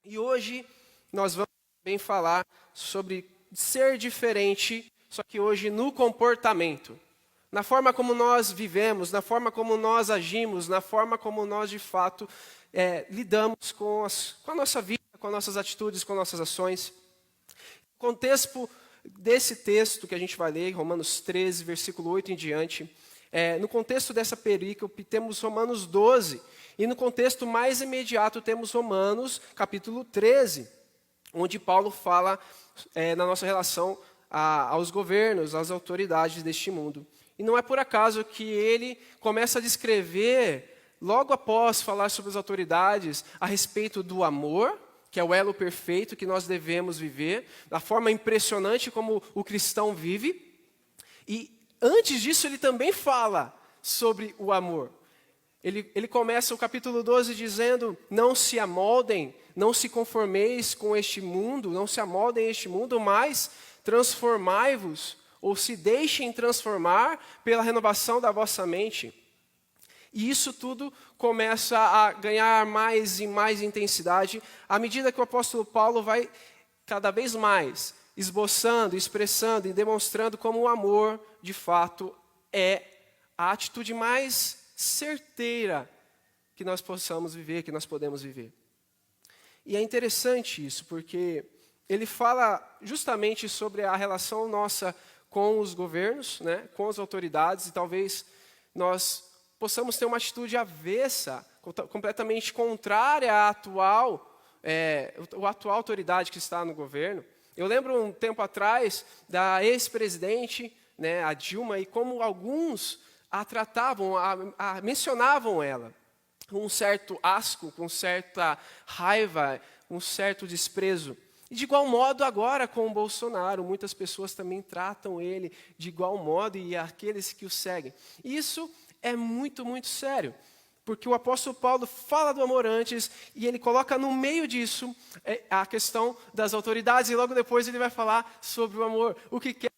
E hoje nós vamos também falar sobre ser diferente, só que hoje no comportamento. Na forma como nós vivemos, na forma como nós agimos, na forma como nós de fato lidamos com a nossa vida, com as nossas atitudes, com nossas ações. O contexto desse texto que a gente vai ler, Romanos 13, versículo 8 em diante, no contexto dessa perícope temos Romanos 12, e no contexto mais imediato temos Romanos capítulo 13, onde Paulo fala na nossa relação aos governos, às autoridades deste mundo. E não é por acaso que ele começa a descrever, logo após falar sobre as autoridades, a respeito do amor, que é o elo perfeito que nós devemos viver, da forma impressionante como o cristão vive. E antes disso ele também fala sobre o amor. Ele começa o capítulo 12 dizendo, não se amoldem, não se conformeis com este mundo, não se amoldem a este mundo, mas transformai-vos, ou se deixem transformar pela renovação da vossa mente. E isso tudo começa a ganhar mais e mais intensidade, à medida que o apóstolo Paulo vai cada vez mais esboçando, expressando e demonstrando como o amor, de fato, é a atitude mais certeira que nós possamos viver, que nós podemos viver. E é interessante isso, porque ele fala justamente sobre a relação nossa com os governos, né, com as autoridades, e talvez nós possamos ter uma atitude avessa, completamente contrária à atual autoridade que está no governo. Eu lembro um tempo atrás da ex-presidente, né, a Dilma, e como alguns a tratavam, mencionavam ela com um certo asco, com certa raiva, um certo desprezo. E de igual modo agora com o Bolsonaro, muitas pessoas também tratam ele de igual modo e aqueles que o seguem. Isso é muito, muito sério, porque o apóstolo Paulo fala do amor antes e ele coloca no meio disso a questão das autoridades e logo depois ele vai falar sobre o amor. O que quer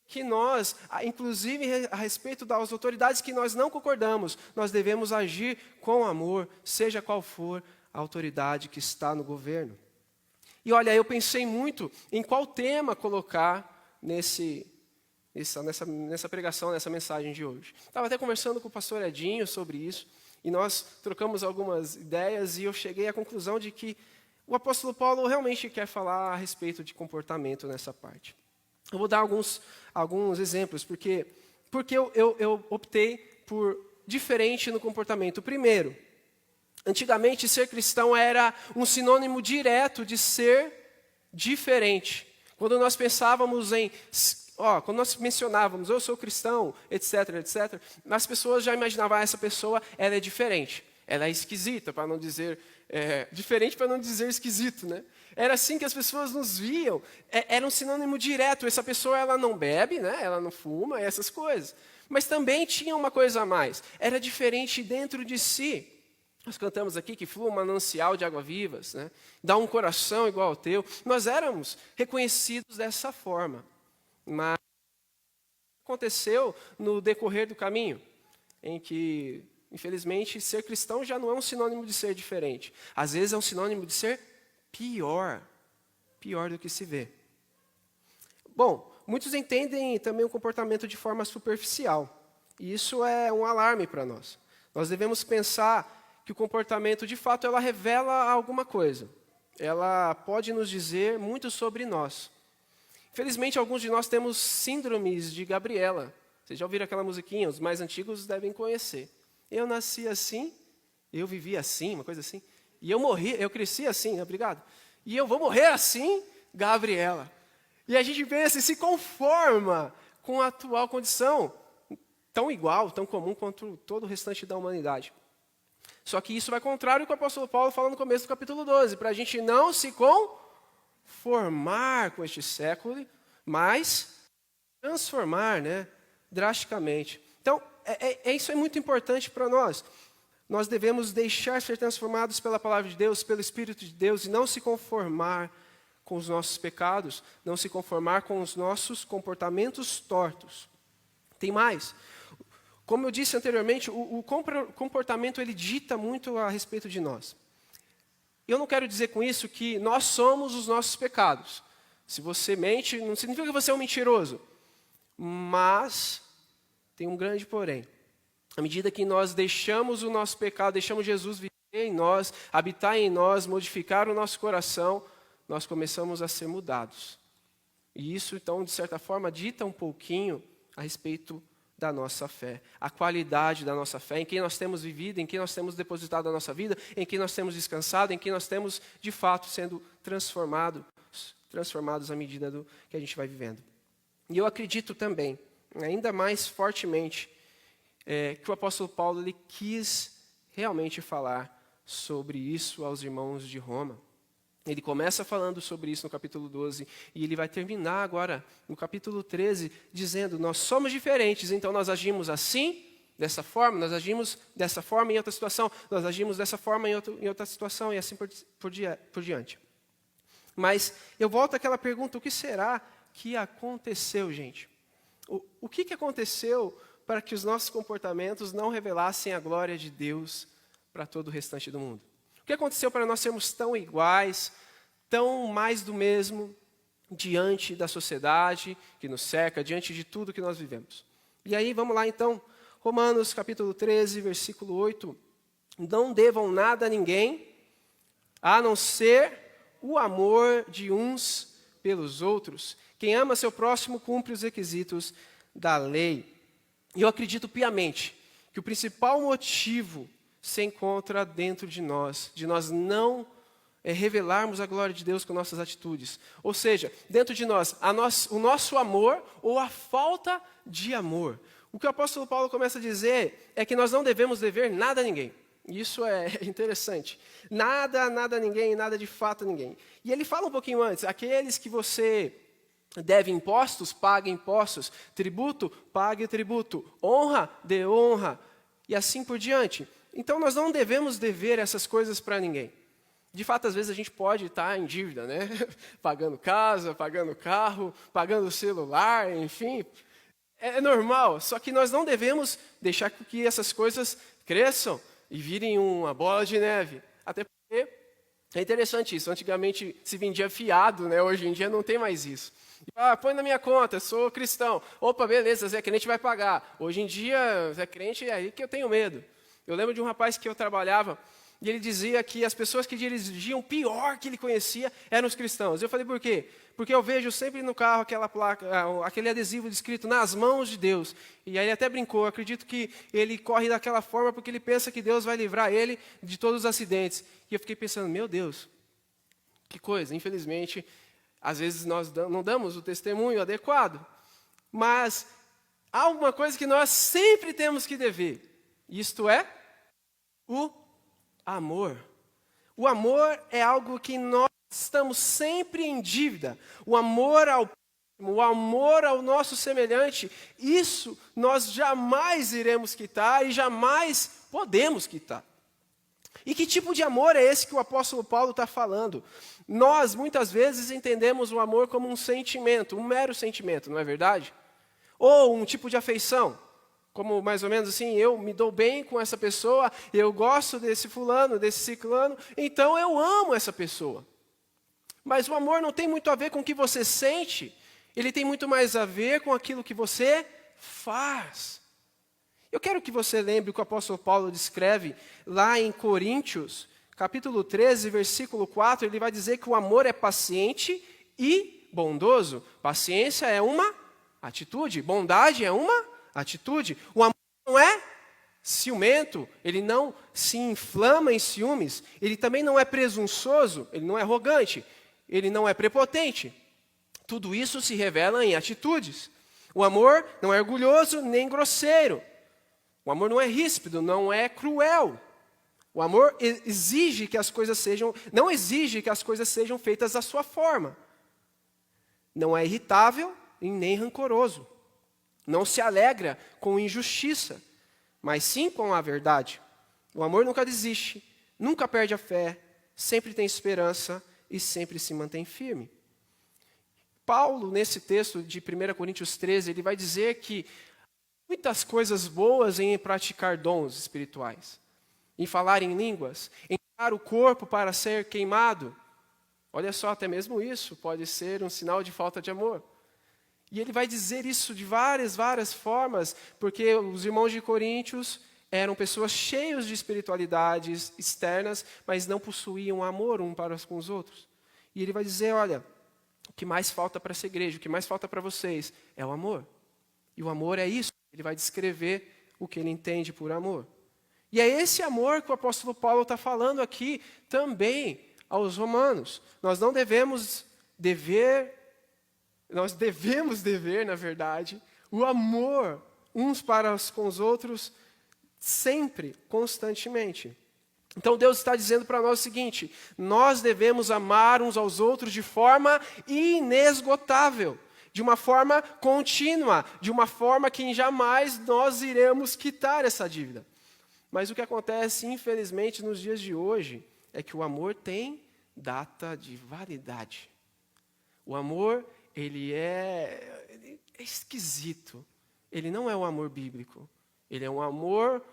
que nós, inclusive a respeito das autoridades que nós não concordamos, nós devemos agir com amor, seja qual for a autoridade que está no governo. E olha, eu pensei muito em qual tema colocar nessa pregação, nessa mensagem de hoje. Estava até conversando com o pastor Edinho sobre isso, e nós trocamos algumas ideias, e eu cheguei à conclusão de que o apóstolo Paulo realmente quer falar a respeito de comportamento nessa parte. Eu vou dar alguns exemplos, porque eu optei por diferente no comportamento. Primeiro, antigamente, ser cristão era um sinônimo direto de ser diferente. Quando nós pensávamos quando nós mencionávamos, eu sou cristão, etc., etc., as pessoas já imaginavam, essa pessoa, ela é diferente. Ela é esquisita, para não dizer, diferente para não dizer esquisito, né? Era assim que as pessoas nos viam, era um sinônimo direto. Essa pessoa, ela não bebe, né? Ela não fuma, essas coisas. Mas também tinha uma coisa a mais, era diferente dentro de si. Nós cantamos aqui que flua um manancial de água vivas, né? Dá um coração igual ao teu. Nós éramos reconhecidos dessa forma. Mas aconteceu no decorrer do caminho, em que, infelizmente, ser cristão já não é um sinônimo de ser diferente. Às vezes é um sinônimo de ser pior do que se vê. Bom, muitos entendem também o comportamento de forma superficial. E isso é um alarme para nós. Nós devemos pensar que o comportamento, de fato, ela revela alguma coisa. Ela pode nos dizer muito sobre nós. Infelizmente, alguns de nós temos síndromes de Gabriela. Vocês já ouviram aquela musiquinha? Os mais antigos devem conhecer. Eu nasci assim, eu vivi assim, uma coisa assim. E eu cresci assim, obrigado. E eu vou morrer assim, Gabriela. E a gente pensa e se conforma com a atual condição, tão igual, tão comum quanto todo o restante da humanidade. Só que isso vai contrário ao que o apóstolo Paulo fala no começo do capítulo 12, para a gente não se conformar com este século, mas transformar, né, drasticamente. Então, isso é muito importante para nós. Nós devemos deixar ser transformados pela palavra de Deus, pelo Espírito de Deus, e não se conformar com os nossos pecados, não se conformar com os nossos comportamentos tortos. Tem mais. Como eu disse anteriormente, o comportamento ele dita muito a respeito de nós. Eu não quero dizer com isso que nós somos os nossos pecados. Se você mente, não significa que você é um mentiroso. Mas tem um grande porém. À medida que nós deixamos o nosso pecado, deixamos Jesus viver em nós, habitar em nós, modificar o nosso coração, nós começamos a ser mudados. E isso, então, de certa forma, dita um pouquinho a respeito da nossa fé, a qualidade da nossa fé, em quem nós temos vivido, em quem nós temos depositado a nossa vida, em quem nós temos descansado, em quem nós temos, de fato, sendo transformados à medida do que a gente vai vivendo. E eu acredito também, ainda mais fortemente, que o apóstolo Paulo ele quis realmente falar sobre isso aos irmãos de Roma. Ele começa falando sobre isso no capítulo 12, e ele vai terminar agora no capítulo 13, dizendo, nós somos diferentes, então nós agimos assim, dessa forma, nós agimos dessa forma em outra situação, nós agimos dessa forma em outra situação, e assim por diante. Mas eu volto àquela pergunta, o que será que aconteceu, gente? O que aconteceu para que os nossos comportamentos não revelassem a glória de Deus para todo o restante do mundo? O que aconteceu para nós sermos tão iguais, tão mais do mesmo, diante da sociedade que nos cerca, diante de tudo que nós vivemos? E aí, vamos lá então, Romanos capítulo 13, versículo 8. Não devam nada a ninguém, a não ser o amor de uns pelos outros. Quem ama seu próximo cumpre os requisitos da lei. E eu acredito piamente que o principal motivo se encontra dentro de nós não revelarmos a glória de Deus com nossas atitudes. Ou seja, dentro de nós, o nosso amor ou a falta de amor. O que o apóstolo Paulo começa a dizer é que nós não devemos dever nada a ninguém. Isso é interessante. Nada a ninguém, nada de fato a ninguém. E ele fala um pouquinho antes, aqueles que você deve impostos, pague impostos, tributo, pague tributo, honra, dê honra, e assim por diante. Então, nós não devemos dever essas coisas para ninguém. De fato, às vezes a gente pode estar em dívida, né? Pagando casa, pagando carro, pagando celular, enfim. É normal, só que nós não devemos deixar que essas coisas cresçam e virem uma bola de neve. Até porque é interessante isso. Antigamente se vendia fiado, né? Hoje em dia não tem mais isso. Põe na minha conta, sou cristão. Opa, beleza, Zé Crente vai pagar. Hoje em dia, Zé Crente é aí que eu tenho medo. Eu lembro de um rapaz que eu trabalhava, e ele dizia que as pessoas que dirigiam pior que ele conhecia eram os cristãos. Eu falei, por quê? Porque eu vejo sempre no carro aquela placa, aquele adesivo escrito nas mãos de Deus. E aí ele até brincou, eu acredito que ele corre daquela forma porque ele pensa que Deus vai livrar ele de todos os acidentes. E eu fiquei pensando, meu Deus, que coisa, infelizmente, às vezes nós não damos o testemunho adequado. Mas há uma coisa que nós sempre temos que dever, isto é o amor. O amor é algo que nós estamos sempre em dívida. O amor ao próximo, o amor ao nosso semelhante, isso nós jamais iremos quitar e jamais podemos quitar. E que tipo de amor é esse que o apóstolo Paulo está falando? Nós, muitas vezes, entendemos o amor como um sentimento, um mero sentimento, não é verdade? Ou um tipo de afeição. Como mais ou menos assim, eu me dou bem com essa pessoa, eu gosto desse fulano, desse ciclano, então eu amo essa pessoa. Mas o amor não tem muito a ver com o que você sente, ele tem muito mais a ver com aquilo que você faz. Eu quero que você lembre o que o apóstolo Paulo descreve lá em Coríntios, capítulo 13, versículo 4, ele vai dizer que o amor é paciente e bondoso. Paciência é uma atitude, bondade é uma atitude. O amor não é ciumento, ele não se inflama em ciúmes, ele também não é presunçoso, ele não é arrogante, ele não é prepotente. Tudo isso se revela em atitudes. O amor não é orgulhoso nem grosseiro. O amor não é ríspido, não é cruel. O amor exige que as coisas não exige que as coisas sejam feitas da sua forma. Não é irritável e nem rancoroso. Não se alegra com injustiça, mas sim com a verdade. O amor nunca desiste, nunca perde a fé, sempre tem esperança e sempre se mantém firme. Paulo, nesse texto de 1 Coríntios 13, ele vai dizer que muitas coisas boas em praticar dons espirituais, em falar em línguas, em preparar o corpo para ser queimado. Olha só, até mesmo isso pode ser um sinal de falta de amor. E ele vai dizer isso de várias formas, porque os irmãos de Coríntios eram pessoas cheias de espiritualidades externas, mas não possuíam amor um para com os outros. E ele vai dizer, olha, o que mais falta para essa igreja, o que mais falta para vocês é o amor. E o amor é isso, ele vai descrever o que ele entende por amor. E é esse amor que o apóstolo Paulo está falando aqui também aos romanos. Nós devemos dever, na verdade, o amor uns para com os outros sempre, constantemente. Então Deus está dizendo para nós o seguinte: nós devemos amar uns aos outros de forma inesgotável, de uma forma contínua, de uma forma que jamais nós iremos quitar essa dívida. Mas o que acontece, infelizmente, nos dias de hoje, é que o amor tem data de validade. O amor, ele é esquisito. Ele não é um amor bíblico. Ele é um amor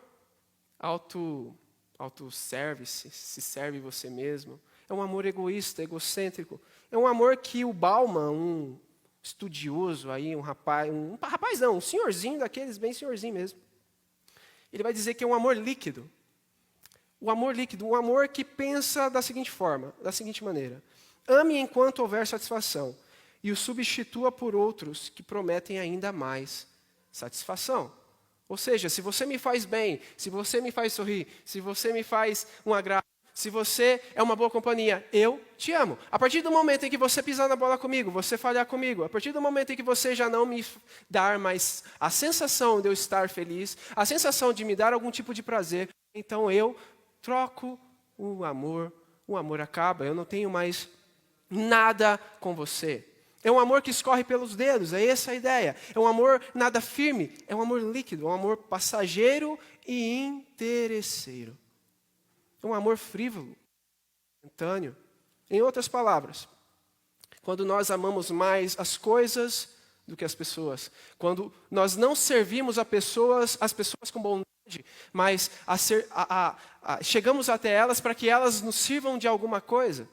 autosservice, se serve você mesmo. É um amor egoísta, egocêntrico. É um amor que o Bauman, um estudioso aí, um senhorzinho daqueles, bem senhorzinho mesmo, ele vai dizer que é um amor líquido. O amor líquido, um amor que pensa da seguinte maneira: ame enquanto houver satisfação, e o substitua por outros que prometem ainda mais satisfação. Ou seja, se você me faz bem, se você me faz sorrir, se você me faz um agrado, se você é uma boa companhia, eu te amo. A partir do momento em que você pisar na bola comigo, você falhar comigo, a partir do momento em que você já não me dar mais a sensação de eu estar feliz, a sensação de me dar algum tipo de prazer, então eu troco o amor acaba, eu não tenho mais nada com você. É um amor que escorre pelos dedos, é essa a ideia. É um amor nada firme, é um amor líquido, é um amor passageiro e interesseiro. É um amor frívolo, momentâneo. Em outras palavras, quando nós amamos mais as coisas do que as pessoas, quando nós não servimos as pessoas com bondade, mas chegamos até elas para que elas nos sirvam de alguma coisa.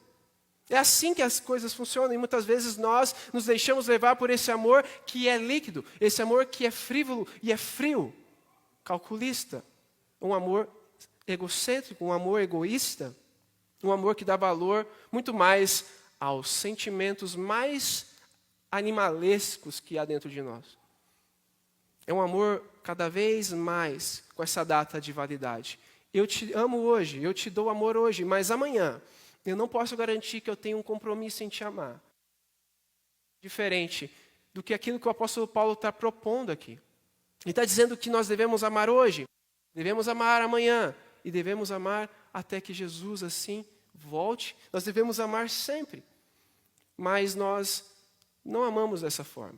É assim que as coisas funcionam, e muitas vezes nós nos deixamos levar por esse amor que é líquido, esse amor que é frívolo e é frio, calculista, um amor egocêntrico, um amor egoísta, um amor que dá valor muito mais aos sentimentos mais animalescos que há dentro de nós. É um amor cada vez mais com essa data de validade. Eu te amo hoje, eu te dou amor hoje, mas amanhã eu não posso garantir que eu tenho um compromisso em te amar. Diferente do que aquilo que o apóstolo Paulo está propondo aqui. Ele está dizendo que nós devemos amar hoje, devemos amar amanhã e devemos amar até que Jesus assim volte. Nós devemos amar sempre, mas nós não amamos dessa forma.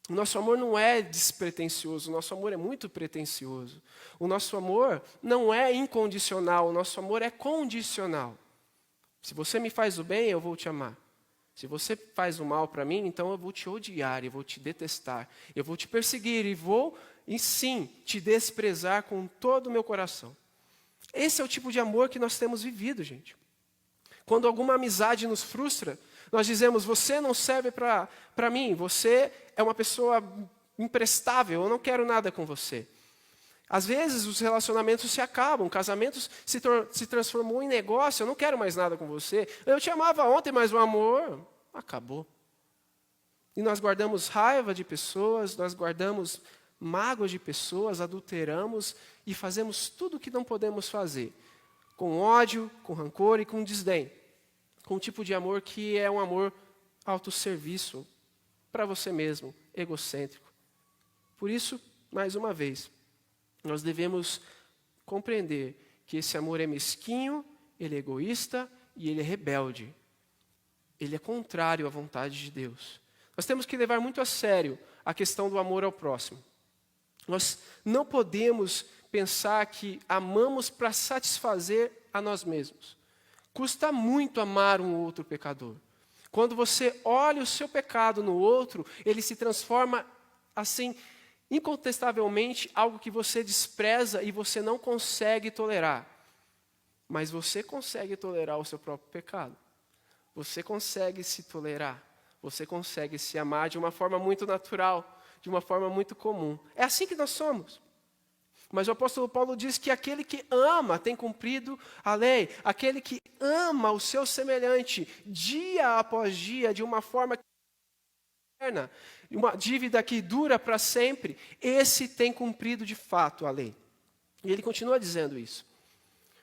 O nosso amor não é despretensioso, o nosso amor é muito pretensioso. O nosso amor não é incondicional, o nosso amor é condicional. Se você me faz o bem, eu vou te amar. Se você faz o mal para mim, então eu vou te odiar, eu vou te detestar, eu vou te perseguir e sim, te desprezar com todo o meu coração. Esse é o tipo de amor que nós temos vivido, gente. Quando alguma amizade nos frustra, nós dizemos: você não serve para mim, você é uma pessoa imprestável, eu não quero nada com você. Às vezes os relacionamentos se acabam, casamentos se transformam em negócio, eu não quero mais nada com você. Eu te amava ontem, mas o amor acabou. E nós guardamos raiva de pessoas, nós guardamos mágoas de pessoas, adulteramos e fazemos tudo o que não podemos fazer. Com ódio, com rancor e com desdém. Com um tipo de amor que é um amor autosserviço, para você mesmo, egocêntrico. Por isso, mais uma vez, nós devemos compreender que esse amor é mesquinho, ele é egoísta e ele é rebelde. Ele é contrário à vontade de Deus. Nós temos que levar muito a sério a questão do amor ao próximo. Nós não podemos pensar que amamos para satisfazer a nós mesmos. Custa muito amar um outro pecador. Quando você olha o seu pecado no outro, ele se transforma assim, incontestavelmente, algo que você despreza e você não consegue tolerar. Mas você consegue tolerar o seu próprio pecado. Você consegue se tolerar. Você consegue se amar de uma forma muito natural, de uma forma muito comum. É assim que nós somos. Mas o apóstolo Paulo diz que aquele que ama tem cumprido a lei. Aquele que ama o seu semelhante, dia após dia, de uma forma eterna, uma dívida que dura para sempre, esse tem cumprido de fato a lei. E ele continua dizendo isso.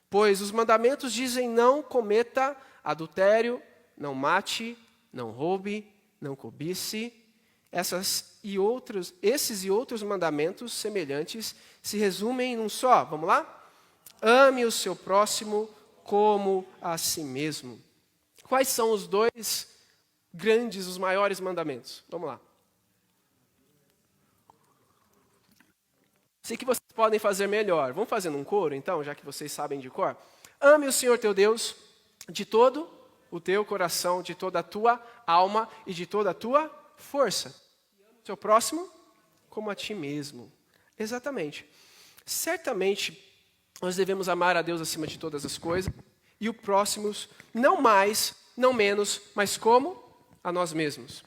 Pois os mandamentos dizem: não cometa adultério, não mate, não roube, não cobice. Esses e outros mandamentos semelhantes se resumem num só. Vamos lá? Ame o seu próximo como a si mesmo. Quais são os dois grandes, os maiores mandamentos? Vamos lá. Sei que vocês podem fazer melhor. Vamos fazer num coro, então, já que vocês sabem de cor? Ame o Senhor teu Deus de todo o teu coração, de toda a tua alma e de toda a tua força. E ame o seu próximo como a ti mesmo. Exatamente. Certamente, nós devemos amar a Deus acima de todas as coisas e o próximo, não mais, não menos, mas como a nós mesmos.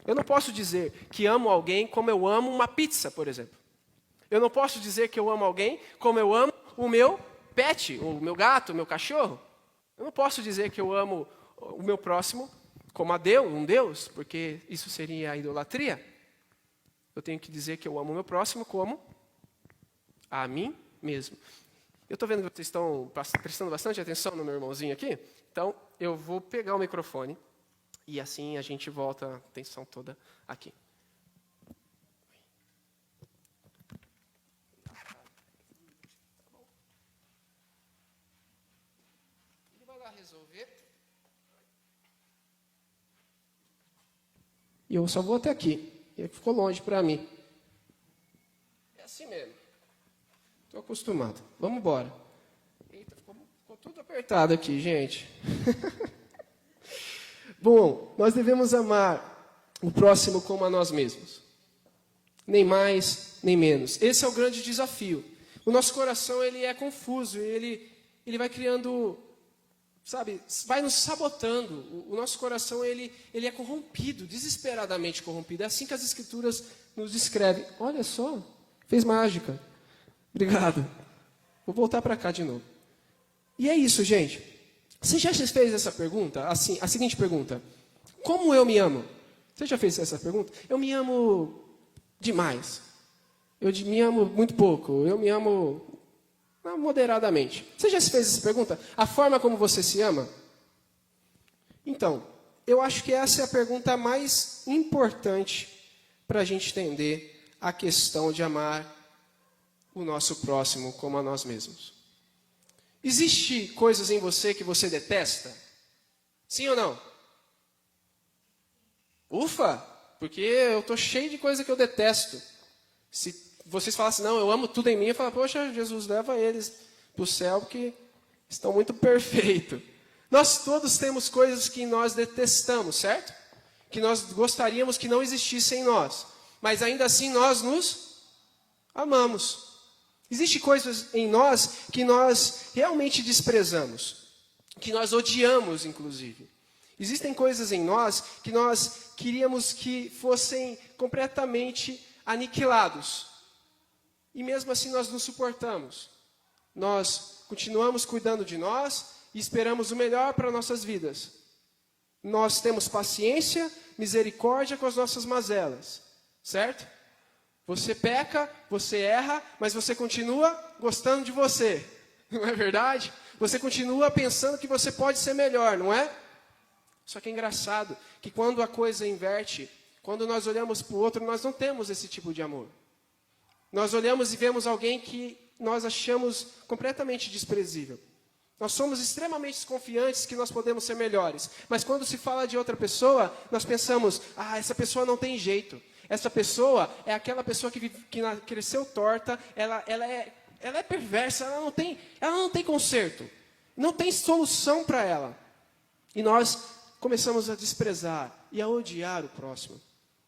Eu não posso dizer que amo alguém como eu amo uma pizza, por exemplo. Eu não posso dizer que eu amo alguém como eu amo o meu pet, o meu gato, o meu cachorro. Eu não posso dizer que eu amo o meu próximo como a Deus, um Deus, porque isso seria a idolatria. Eu tenho que dizer que eu amo o meu próximo como a mim mesmo. Eu estou vendo que vocês estão prestando bastante atenção no meu irmãozinho aqui, então eu vou pegar o microfone e assim a gente volta a atenção toda aqui. Ele vai lá resolver. E eu só vou até aqui. Ele ficou longe para mim. É assim mesmo. Estou acostumado. Vamos embora. Eita, ficou tudo apertado aqui, gente. Bom, nós devemos amar o próximo como a nós mesmos. Nem mais, nem menos. Esse é o grande desafio. O nosso coração ele é confuso, ele vai criando, sabe, vai nos sabotando. O nosso coração ele é corrompido, desesperadamente corrompido. É assim que as Escrituras nos descrevem. Olha só, fez mágica. Obrigado. Vou voltar para cá de novo. E é isso, gente. Você já fez essa pergunta? Assim, a seguinte pergunta: como eu me amo? Você já fez essa pergunta? Eu me amo demais. Eu me amo muito pouco. Eu me amo moderadamente. Você já fez essa pergunta? A forma como você se ama? Então, eu acho que essa é a pergunta mais importante para a gente entender a questão de amar o nosso próximo como a nós mesmos. Existe coisas em você que você detesta? Sim ou não? Ufa! Porque eu estou cheio de coisa que eu detesto. Se vocês falassem, não, eu amo tudo em mim, eu falo, poxa, Jesus, leva eles para o céu, porque estão muito perfeitos. Nós todos temos coisas que nós detestamos, certo? Que nós gostaríamos que não existissem em nós. Mas ainda assim nós nos amamos. Existem coisas em nós que nós realmente desprezamos. Que nós odiamos, inclusive. Existem coisas em nós que nós queríamos que fossem completamente aniquilados. E mesmo assim nós nos suportamos. Nós continuamos cuidando de nós e esperamos o melhor para nossas vidas. Nós temos paciência, misericórdia com as nossas mazelas. Certo? Você peca, você erra, mas você continua gostando de você. Não é verdade? Você continua pensando que você pode ser melhor, não é? Só que é engraçado que quando a coisa inverte, quando nós olhamos para o outro, nós não temos esse tipo de amor. Nós olhamos e vemos alguém que nós achamos completamente desprezível. Nós somos extremamente desconfiantes que nós podemos ser melhores. Mas quando se fala de outra pessoa, nós pensamos, essa pessoa não tem jeito. Essa pessoa é aquela pessoa que cresceu torta, ela é perversa, ela não tem conserto. Não tem solução para ela. E nós começamos a desprezar e a odiar o próximo.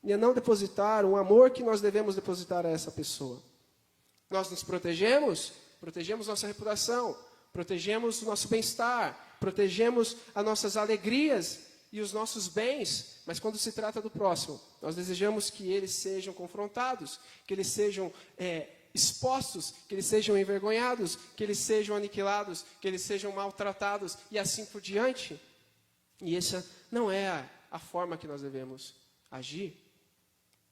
E a não depositar o amor que nós devemos depositar a essa pessoa. Nós nos protegemos nossa reputação, protegemos o nosso bem-estar, protegemos as nossas alegrias e os nossos bens, mas quando se trata do próximo, nós desejamos que eles sejam confrontados, que eles sejam expostos, que eles sejam envergonhados, que eles sejam aniquilados, que eles sejam maltratados e assim por diante. E essa não é a forma que nós devemos agir.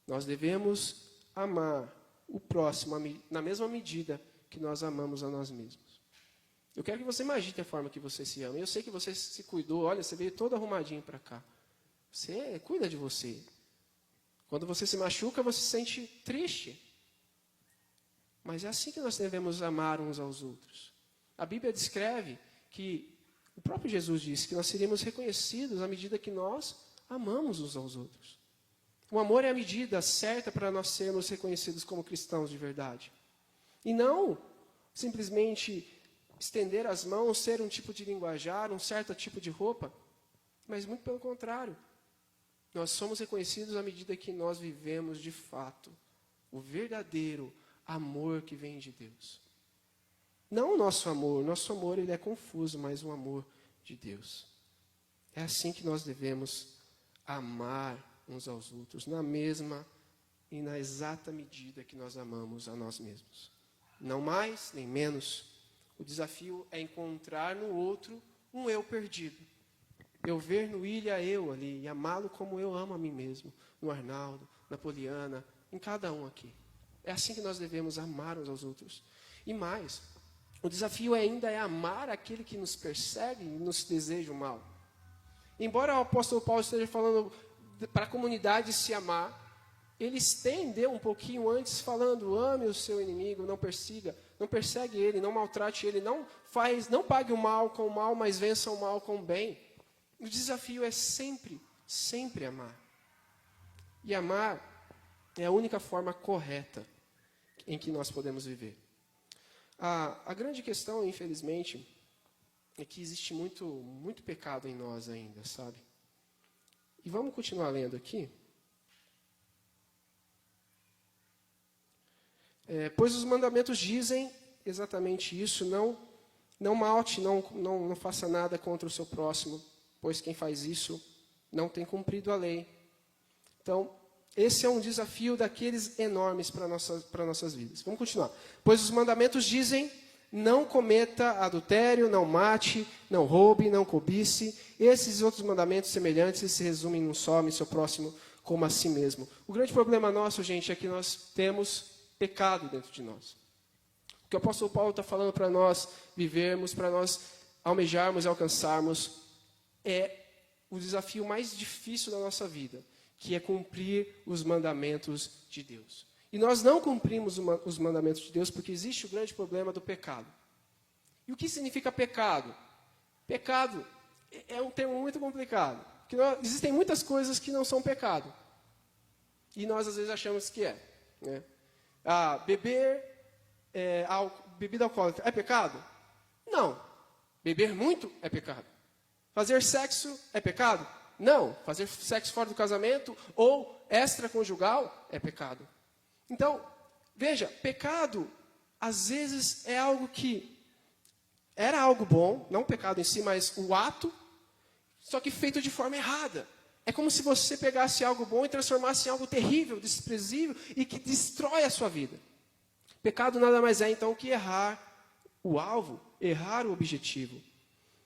Nós devemos amar o próximo na mesma medida que nós amamos a nós mesmos. Eu quero que você imagine a forma que você se ama. Eu sei que você se cuidou, olha, você veio todo arrumadinho para cá. Você cuida de você. Quando você se machuca, você se sente triste. Mas é assim que nós devemos amar uns aos outros. A Bíblia descreve que, o próprio Jesus disse que nós seríamos reconhecidos à medida que nós amamos uns aos outros. O amor é a medida certa para nós sermos reconhecidos como cristãos de verdade. E não simplesmente estender as mãos, ser um tipo de linguajar, um certo tipo de roupa, mas muito pelo contrário. Nós somos reconhecidos à medida que nós vivemos de fato o verdadeiro amor que vem de Deus. Não o nosso amor ele é confuso, mas o amor de Deus. É assim que nós devemos amar uns aos outros, na mesma e na exata medida que nós amamos a nós mesmos. Não mais, nem menos. O desafio é encontrar no outro um eu perdido. Eu ver no William eu ali e amá-lo como eu amo a mim mesmo. No Arnaldo, na Poliana, em cada um aqui. É assim que nós devemos amar uns aos outros. E mais, o desafio ainda é amar aquele que nos persegue e nos deseja o mal. Embora o apóstolo Paulo esteja falando para a comunidade se amar, ele estendeu um pouquinho antes falando, ame o seu inimigo, não persiga, não persegue ele, não maltrate ele, não pague o mal com o mal, mas vença o mal com o bem. O desafio é sempre, sempre amar. E amar é a única forma correta em que nós podemos viver. A grande questão, infelizmente, é que existe muito pecado em nós ainda, sabe? E vamos continuar lendo aqui. Pois os mandamentos dizem exatamente isso, não malte, não faça nada contra o seu próximo, pois quem faz isso não tem cumprido a lei. Então, esse é um desafio daqueles enormes para nossas vidas. Vamos continuar. Pois os mandamentos dizem, não cometa adultério, não mate, não roube, não cobice. Esses e outros mandamentos semelhantes se resumem num só, ame seu próximo como a si mesmo. O grande problema nosso, gente, é que nós temos pecado dentro de nós. O que o apóstolo Paulo está falando para nós vivermos, para nós almejarmos e alcançarmos, é o desafio mais difícil da nossa vida, que é cumprir os mandamentos de Deus. E nós não cumprimos os mandamentos de Deus porque existe o grande problema do pecado. E o que significa pecado? Pecado é um termo muito complicado. Porque existem muitas coisas que não são pecado. E nós às vezes achamos que é. Né? Beber bebida alcoólica é pecado? Não. Beber muito é pecado. Fazer sexo é pecado? Não. Fazer sexo fora do casamento ou extraconjugal é pecado. Então, veja, pecado, às vezes, é algo que era algo bom, não o pecado em si, mas o ato, só que feito de forma errada. É como se você pegasse algo bom e transformasse em algo terrível, desprezível e que destrói a sua vida. Pecado nada mais é, então, que errar o alvo, errar o objetivo.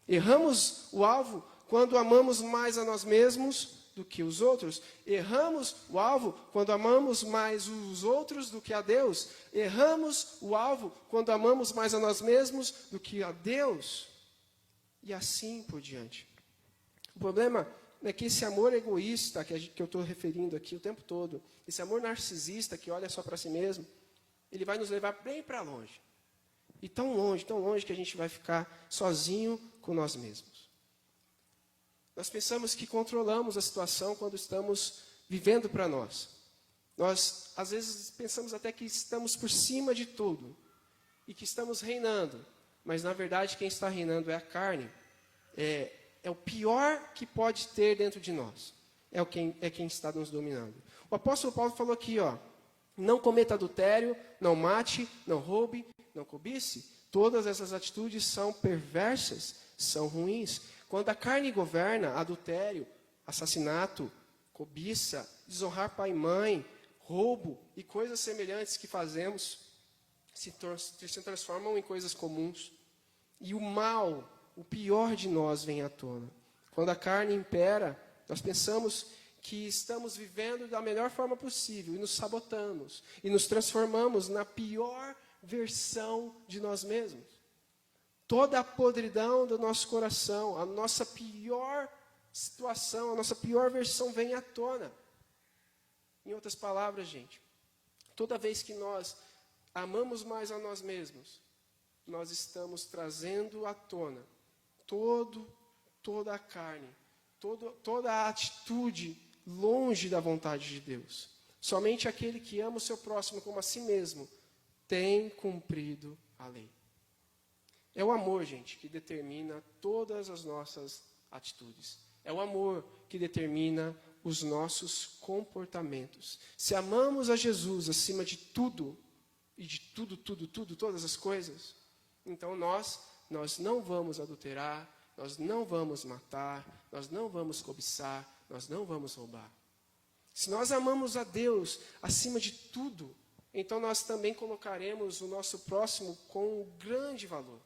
Erramos o alvo quando amamos mais a nós mesmos do que os outros. Erramos o alvo quando amamos mais os outros do que a Deus. Erramos o alvo quando amamos mais a nós mesmos do que a Deus. E assim por diante. O problema é que esse amor egoísta que eu estou referindo aqui o tempo todo, esse amor narcisista que olha só para si mesmo, ele vai nos levar bem para longe. E tão longe que a gente vai ficar sozinho com nós mesmos. Nós pensamos que controlamos a situação quando estamos vivendo para nós. Nós, às vezes, pensamos até que estamos por cima de tudo e que estamos reinando. Mas, na verdade, quem está reinando é a carne. É o pior que pode ter dentro de nós. É quem está nos dominando. O apóstolo Paulo falou aqui, não cometa adultério, não mate, não roube, não cobice. Todas essas atitudes são perversas, são ruins. Quando a carne governa, adultério, assassinato, cobiça, desonrar pai e mãe, roubo e coisas semelhantes que fazemos se transformam em coisas comuns. E o mal, o pior de nós vem à tona. Quando a carne impera, nós pensamos que estamos vivendo da melhor forma possível e nos sabotamos e nos transformamos na pior versão de nós mesmos. Toda a podridão do nosso coração, a nossa pior situação, a nossa pior versão vem à tona. Em outras palavras, gente, toda vez que nós amamos mais a nós mesmos, nós estamos trazendo à tona toda a carne, toda a atitude longe da vontade de Deus. Somente aquele que ama o seu próximo como a si mesmo tem cumprido a lei. É o amor, gente, que determina todas as nossas atitudes. É o amor que determina os nossos comportamentos. Se amamos a Jesus acima de tudo, e de tudo, todas as coisas, então nós não vamos adulterar, nós não vamos matar, nós não vamos cobiçar, nós não vamos roubar. Se nós amamos a Deus acima de tudo, então nós também colocaremos o nosso próximo com grande valor.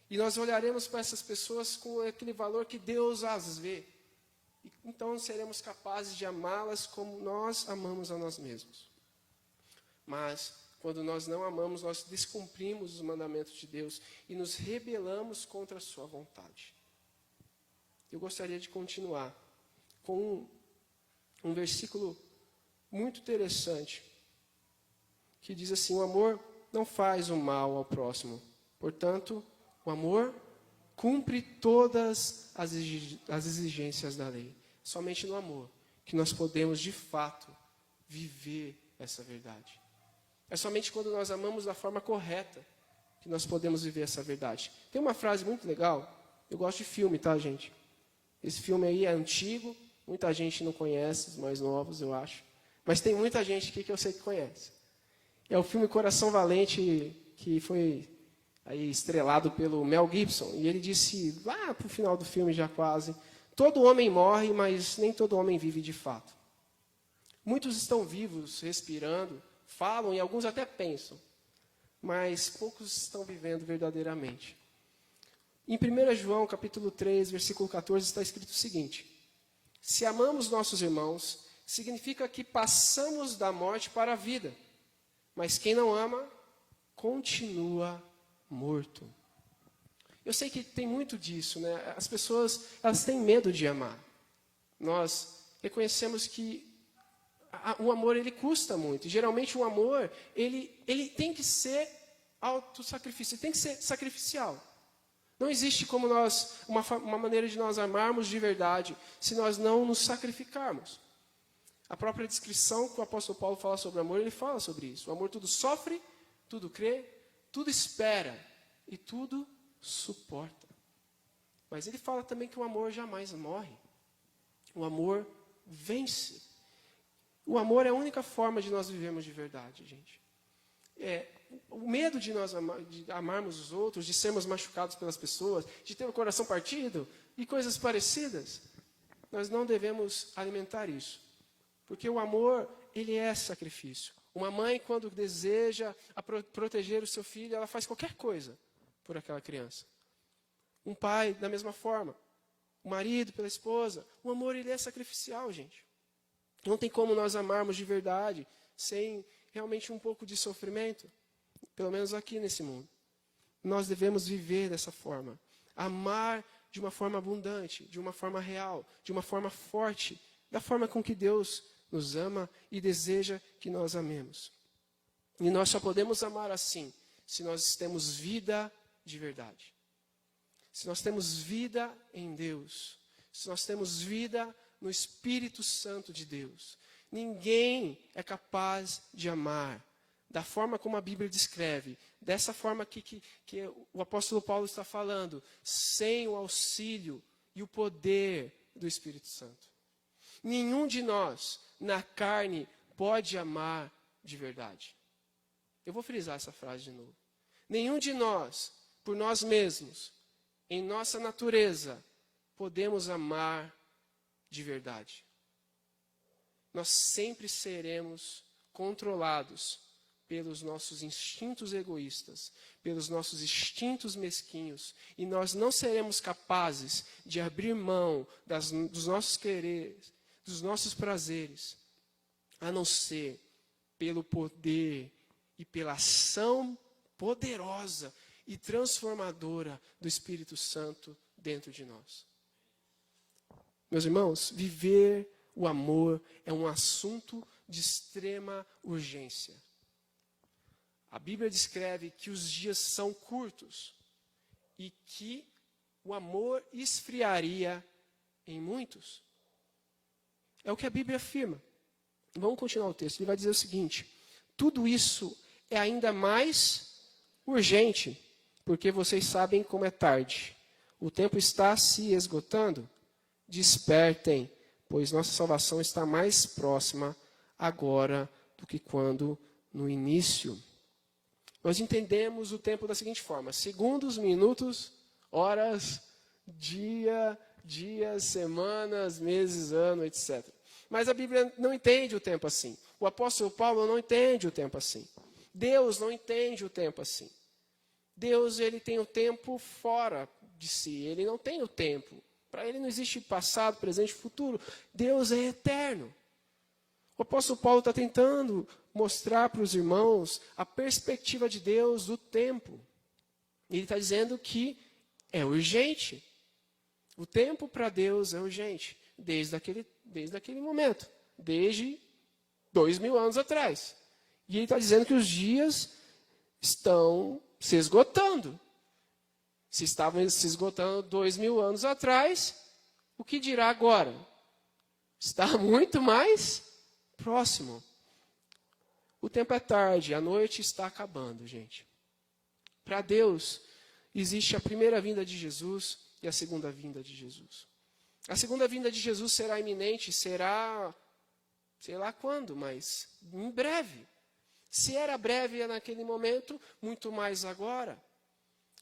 E nós olharemos para essas pessoas com aquele valor que Deus as vê. E então seremos capazes de amá-las como nós amamos a nós mesmos. Mas, quando nós não amamos, nós descumprimos os mandamentos de Deus e nos rebelamos contra a sua vontade. Eu gostaria de continuar com um versículo muito interessante, que diz assim: o amor não faz o mal ao próximo. Portanto, o amor cumpre todas as exigências da lei. Somente no amor que nós podemos, de fato, viver essa verdade. É somente quando nós amamos da forma correta que nós podemos viver essa verdade. Tem uma frase muito legal. Eu gosto de filme, tá, gente? Esse filme aí é antigo. Muita gente não conhece, os mais novos, eu acho. Mas tem muita gente aqui que eu sei que conhece. É o filme Coração Valente, que foi aí estrelado pelo Mel Gibson. E ele disse, lá para o final do filme já quase, todo homem morre, mas nem todo homem vive de fato. Muitos estão vivos, respirando, falam e alguns até pensam, mas poucos estão vivendo verdadeiramente. Em 1 João, capítulo 3, versículo 14, está escrito o seguinte: se amamos nossos irmãos, significa que passamos da morte para a vida. Mas quem não ama, continua morto. Eu sei que tem muito disso, né? As pessoas, elas têm medo de amar. Nós reconhecemos que o amor, ele custa muito. E, geralmente, o amor, ele tem que ser autossacrifício, ele tem que ser sacrificial. Não existe como uma maneira de nós amarmos de verdade se nós não nos sacrificarmos. A própria descrição que o apóstolo Paulo fala sobre o amor, ele fala sobre isso. O amor tudo sofre, tudo crê, tudo espera e tudo suporta. Mas ele fala também que o amor jamais morre. O amor vence. O amor é a única forma de nós vivermos de verdade, gente. O medo de nós de amarmos os outros, de sermos machucados pelas pessoas, de ter o coração partido e coisas parecidas, nós não devemos alimentar isso. Porque o amor, ele é sacrifício. Uma mãe, quando deseja proteger o seu filho, ela faz qualquer coisa por aquela criança. Um pai, da mesma forma. O marido, pela esposa. O amor, ele é sacrificial, gente. Não tem como nós amarmos de verdade sem realmente um pouco de sofrimento. Pelo menos aqui nesse mundo. Nós devemos viver dessa forma. Amar de uma forma abundante, de uma forma real, de uma forma forte, da forma com que Deus nos ama e deseja que nós amemos. E nós só podemos amar assim, se nós temos vida de verdade. Se nós temos vida em Deus. Se nós temos vida no Espírito Santo de Deus. Ninguém é capaz de amar da forma como a Bíblia descreve, dessa forma que o apóstolo Paulo está falando, sem o auxílio e o poder do Espírito Santo. Nenhum de nós, na carne, pode amar de verdade. Eu vou frisar essa frase de novo. Nenhum de nós, por nós mesmos, em nossa natureza, podemos amar de verdade. Nós sempre seremos controlados pelos nossos instintos egoístas, pelos nossos instintos mesquinhos, e nós não seremos capazes de abrir mão dos nossos quereres, dos nossos prazeres, a não ser pelo poder e pela ação poderosa e transformadora do Espírito Santo dentro de nós. Meus irmãos, viver o amor é um assunto de extrema urgência. A Bíblia descreve que os dias são curtos e que o amor esfriaria em muitos. É o que a Bíblia afirma. Vamos continuar o texto. Ele vai dizer o seguinte: tudo isso é ainda mais urgente, porque vocês sabem como é tarde. O tempo está se esgotando. Despertem, pois nossa salvação está mais próxima agora do que quando no início. Nós entendemos o tempo da seguinte forma: segundos, minutos, horas, dias, semanas, meses, ano, etc. Mas a Bíblia não entende o tempo assim. O apóstolo Paulo não entende o tempo assim. Deus não entende o tempo assim. Deus, ele tem o tempo fora de si. Ele não tem o tempo. Para ele não existe passado, presente e futuro. Deus é eterno. O apóstolo Paulo está tentando mostrar para os irmãos a perspectiva de Deus do tempo. Ele está dizendo que é urgente. O tempo para Deus é urgente. Desde aquele momento. Desde 2000 anos atrás. E ele está dizendo que os dias estão se esgotando. Se estavam se esgotando 2000 anos atrás, o que dirá agora? Está muito mais próximo. O tempo é tarde, a noite está acabando, gente. Para Deus, existe a primeira vinda de Jesus e a segunda vinda de Jesus. A segunda vinda de Jesus será iminente, será, sei lá quando, mas em breve. Se era breve naquele momento, muito mais agora.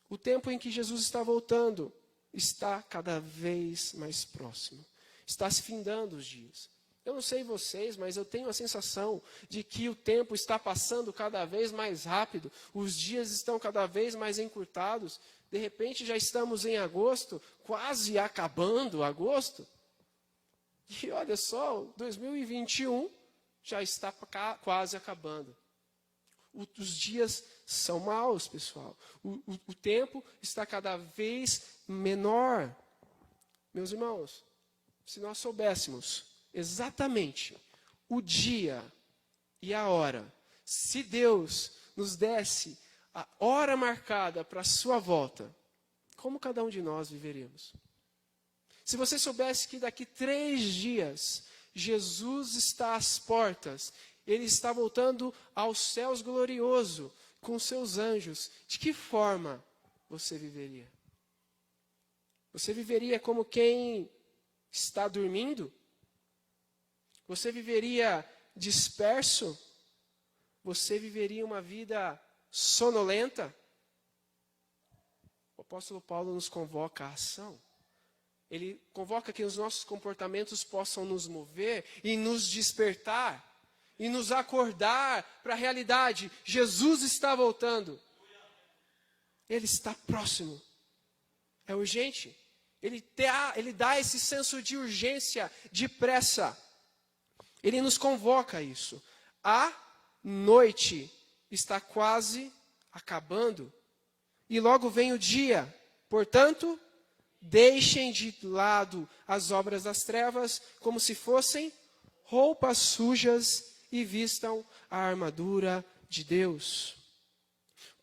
O tempo em que Jesus está voltando está cada vez mais próximo. Está se findando os dias. Eu não sei vocês, mas eu tenho a sensação de que o tempo está passando cada vez mais rápido. Os dias estão cada vez mais encurtados. De repente já estamos em agosto, quase acabando agosto. E olha só, 2021 já está quase acabando. Os dias são maus, pessoal. O tempo está cada vez menor. Meus irmãos, se nós soubéssemos exatamente o dia e a hora, se Deus nos desse a hora marcada para a sua volta, como cada um de nós viveríamos? Se você soubesse que daqui 3 dias Jesus está às portas, ele está voltando aos céus glorioso com seus anjos, de que forma você viveria? Você viveria como quem está dormindo? Você viveria disperso? Você viveria uma vida sonolenta? O apóstolo Paulo nos convoca à ação. Ele convoca que os nossos comportamentos possam nos mover e nos despertar. E nos acordar para a realidade. Jesus está voltando. Ele está próximo. É urgente. Ele dá esse senso de urgência, de pressa. Ele nos convoca a isso. A noite está quase acabando. E logo vem o dia. Portanto, deixem de lado as obras das trevas como se fossem roupas sujas e vistam a armadura de Deus.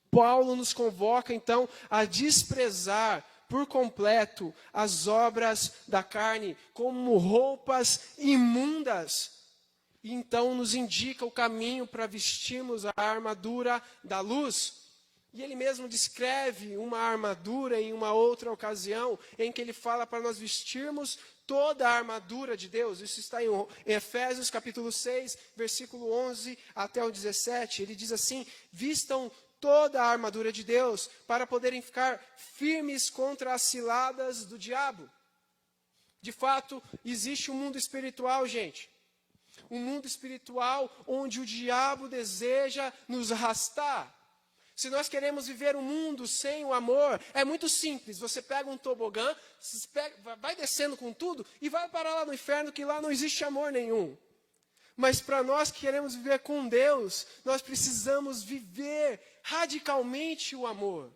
Paulo nos convoca, então, a desprezar por completo as obras da carne como roupas imundas. E então nos indica o caminho para vestirmos a armadura da luz. E ele mesmo descreve uma armadura em uma outra ocasião, em que ele fala para nós vestirmos toda a armadura de Deus. Isso está em Efésios capítulo 6, versículo 11 até o 17. Ele diz assim: vistam toda a armadura de Deus para poderem ficar firmes contra as ciladas do diabo. De fato, existe um mundo espiritual, gente. Um mundo espiritual onde o diabo deseja nos arrastar. Se nós queremos viver um mundo sem o amor, é muito simples. Você pega um tobogã, vai descendo com tudo e vai parar lá no inferno, que lá não existe amor nenhum. Mas para nós que queremos viver com Deus, nós precisamos viver radicalmente o amor.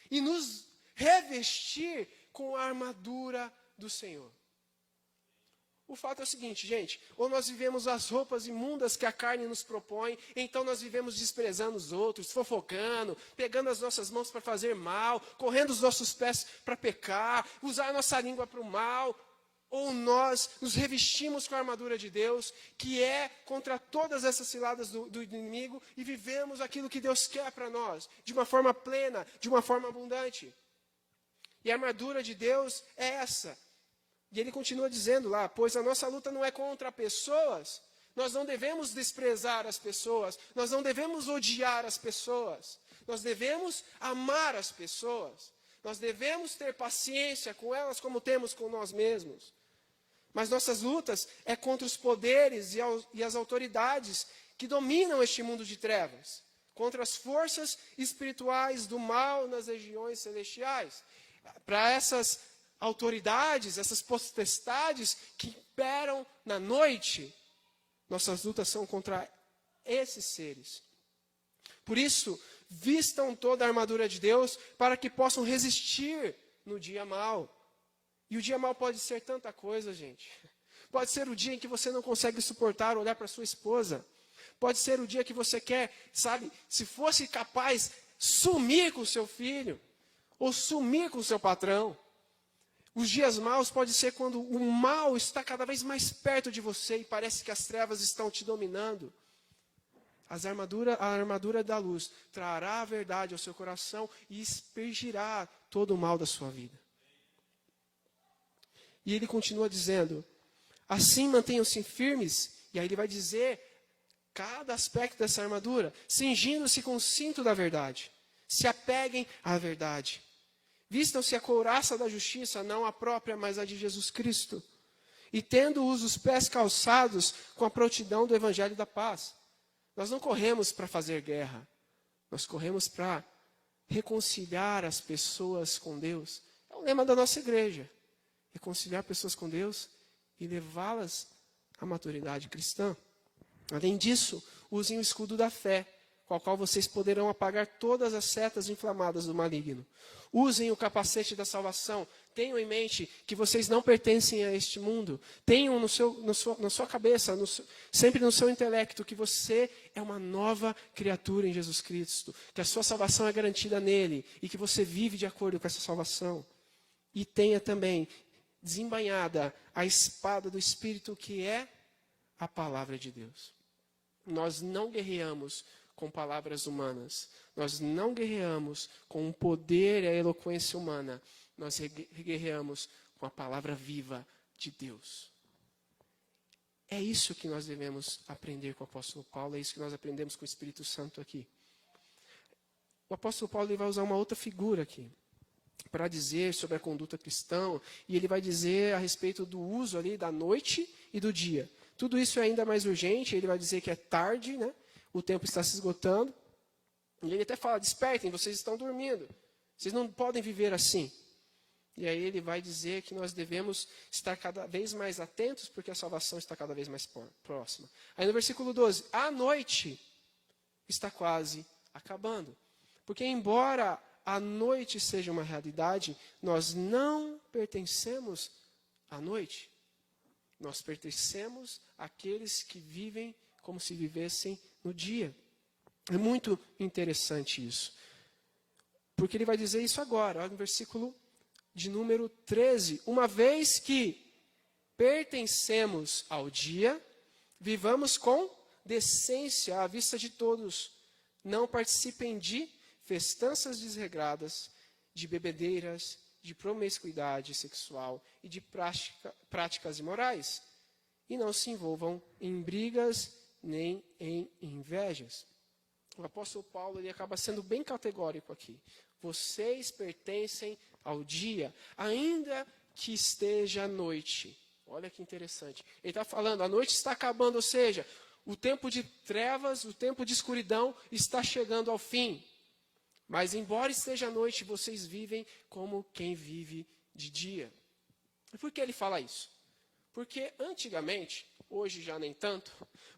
E nos revestir com a armadura do Senhor. O fato é o seguinte, gente, ou nós vivemos as roupas imundas que a carne nos propõe, então nós vivemos desprezando os outros, fofocando, pegando as nossas mãos para fazer mal, correndo os nossos pés para pecar, usar a nossa língua para o mal, ou nós nos revestimos com a armadura de Deus, que é contra todas essas ciladas do inimigo, e vivemos aquilo que Deus quer para nós, de uma forma plena, de uma forma abundante. E a armadura de Deus é essa. E ele continua dizendo lá, pois a nossa luta não é contra pessoas, nós não devemos desprezar as pessoas, nós não devemos odiar as pessoas, nós devemos amar as pessoas, nós devemos ter paciência com elas como temos com nós mesmos. Mas nossas lutas é contra os poderes e as autoridades que dominam este mundo de trevas, contra as forças espirituais do mal nas regiões celestiais. Para essas autoridades, essas potestades que imperam na noite, nossas lutas são contra esses seres. Por isso, vistam toda a armadura de Deus para que possam resistir no dia mau. E o dia mau pode ser tanta coisa, gente. Pode ser o dia em que você não consegue suportar olhar para sua esposa. Pode ser o dia que você quer, sabe, se fosse capaz, sumir com o seu filho. Ou sumir com o seu patrão. Os dias maus podem ser quando o mal está cada vez mais perto de você e parece que as trevas estão te dominando. A armadura da luz trará a verdade ao seu coração e expurgará todo o mal da sua vida. E ele continua dizendo, assim mantenham-se firmes, e aí ele vai dizer cada aspecto dessa armadura, cingindo-se com o cinto da verdade, se apeguem à verdade. Vistam-se a couraça da justiça, não a própria, mas a de Jesus Cristo. E tendo-os os pés calçados com a prontidão do evangelho da paz. Nós não corremos para fazer guerra. Nós corremos para reconciliar as pessoas com Deus. É o lema da nossa igreja. Reconciliar pessoas com Deus e levá-las à maturidade cristã. Além disso, usem o escudo da fé, com o qual vocês poderão apagar todas as setas inflamadas do maligno. Usem o capacete da salvação. Tenham em mente que vocês não pertencem a este mundo. Tenham na sua cabeça, sempre no seu intelecto, que você é uma nova criatura em Jesus Cristo. Que a sua salvação é garantida nele. E que você vive de acordo com essa salvação. E tenha também desembainhada a espada do Espírito, que é a palavra de Deus. Nós não guerreamos com palavras humanas. Nós não guerreamos com o poder e a eloquência humana. Nós guerreamos com a palavra viva de Deus. É isso que nós devemos aprender com o apóstolo Paulo, é isso que nós aprendemos com o Espírito Santo aqui. O apóstolo Paulo ele vai usar uma outra figura aqui, para dizer sobre a conduta cristã, e ele vai dizer a respeito do uso ali da noite e do dia. Tudo isso é ainda mais urgente, ele vai dizer que é tarde, né? O tempo está se esgotando. E ele até fala, despertem, vocês estão dormindo. Vocês não podem viver assim. E aí ele vai dizer que nós devemos estar cada vez mais atentos, porque a salvação está cada vez mais próxima. Aí no versículo 12, a noite está quase acabando. Porque embora a noite seja uma realidade, nós não pertencemos à noite. Nós pertencemos àqueles que vivem como se vivessem no dia. É muito interessante isso. Porque ele vai dizer isso agora, olha no versículo de número 13. Uma vez que pertencemos ao dia, vivamos com decência à vista de todos. Não participem de festanças desregradas, de bebedeiras, de promiscuidade sexual e de práticas imorais. E não se envolvam em brigas nem em invejas. o apóstolo Paulo ele acaba sendo bem categórico aqui. Vocês pertencem ao dia, ainda que esteja à noite. Olha que interessante. Ele está falando, a noite está acabando, ou seja, o tempo de trevas, o tempo de escuridão está chegando ao fim. Mas embora esteja à noite, vocês vivem como quem vive de dia. E por que ele fala isso? Porque antigamente, hoje já nem tanto,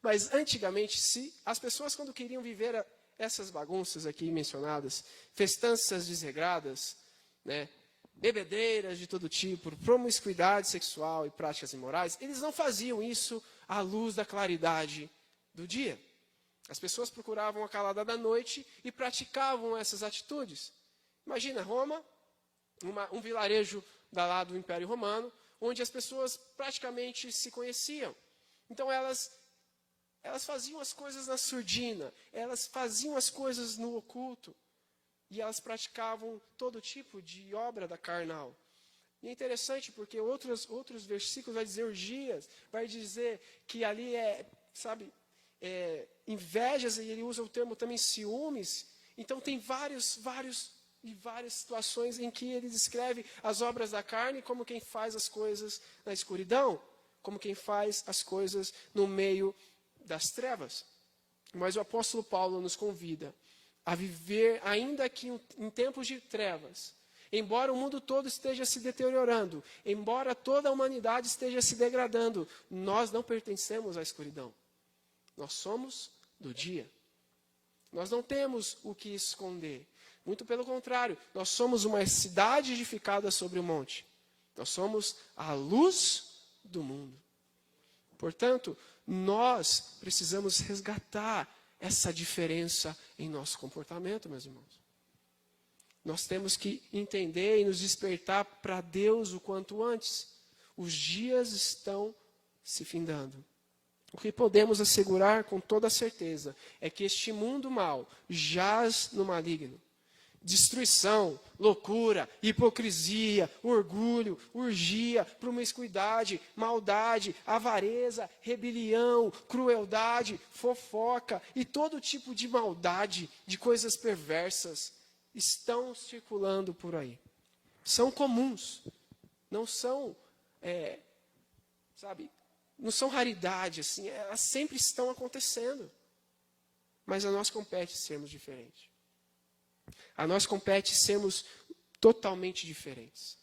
mas antigamente, se as pessoas quando queriam viver essas bagunças aqui mencionadas, festanças desregradas, né, bebedeiras de todo tipo, promiscuidade sexual e práticas imorais, eles não faziam isso à luz da claridade do dia. As pessoas procuravam a calada da noite e praticavam essas atitudes. Imagina Roma, um vilarejo lá do Império Romano, onde as pessoas praticamente se conheciam. Então elas faziam as coisas na surdina, elas faziam as coisas no oculto, e elas praticavam todo tipo de obra da carnal. E é interessante porque outros versículos vai dizer orgias, vai dizer que ali invejas, e ele usa o termo também ciúmes. Então tem várias situações em que ele descreve as obras da carne como quem faz as coisas na escuridão, como quem faz as coisas no meio das trevas. Mas o apóstolo Paulo nos convida a viver, ainda que em tempos de trevas, embora o mundo todo esteja se deteriorando, embora toda a humanidade esteja se degradando, nós não pertencemos à escuridão. Nós somos do dia. Nós não temos o que esconder. Muito pelo contrário, nós somos uma cidade edificada sobre o monte. Nós somos a luz do mundo. Portanto, nós precisamos resgatar essa diferença em nosso comportamento, meus irmãos. Nós temos que entender e nos despertar para Deus o quanto antes. Os dias estão se findando. O que podemos assegurar com toda certeza é que este mundo mau jaz no maligno. Destruição, loucura, hipocrisia, orgulho, urgia, promiscuidade, maldade, avareza, rebelião, crueldade, fofoca e todo tipo de maldade, de coisas perversas, estão circulando por aí. São comuns, não são, não são raridade, assim, elas sempre estão acontecendo. Mas a nós compete sermos diferentes. A nós compete sermos totalmente diferentes.